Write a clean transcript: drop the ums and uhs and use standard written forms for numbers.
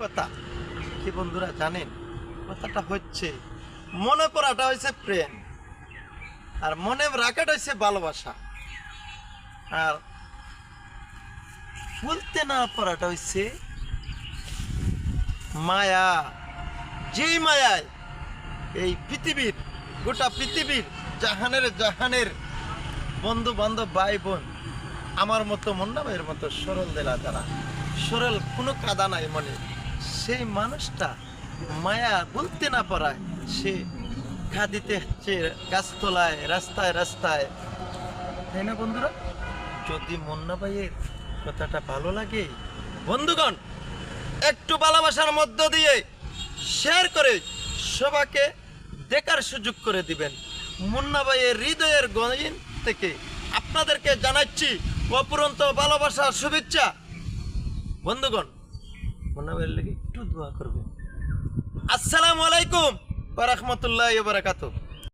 কথা কি বন্ধুরা জানেন? কথাটা হচ্ছে মনে পড়াটা হচ্ছে প্রেম, আর মনে রাখাটা হচ্ছে ভালোবাসা, আর বলতে না পারাটা হচ্ছে মায়া। যেই মায়ায় এই পৃথিবীর, গোটা পৃথিবীর জাহানের জাহানের বন্ধু বান্ধব ভাই বোন আমার মতো মুন্না ভাইয়ের মতো সরল দিলা যারা, সরল কোনো কাদা নাই মনে, সেই মানুষটা মায়া বলতে না পারায় সে কাঁদিতে হচ্ছে গাছতলায়, রাস্তায় রাস্তায়, তাই না বন্ধুরা? যদি মুন্না ভাইয়ের কথাটা ভালো লাগে বন্ধুগণ, একটু ভালোবাসার মধ্য দিয়ে শেয়ার করে সবাইকে দেখার সুযোগ করে দিবেন। মুন্না ভাইয়ের হৃদয়ের গহীন থেকে আপনাদেরকে জানাচ্ছি অপুরন্ত ভালোবাসার শুভেচ্ছা। বন্ধুগণ, মুন্না ভাইয়ের লেগে একটু দোয়া করবেন। আসসালামু আলাইকুম ওয়া রাহমাতুল্লাহি ওয়া বারাকাতুহু।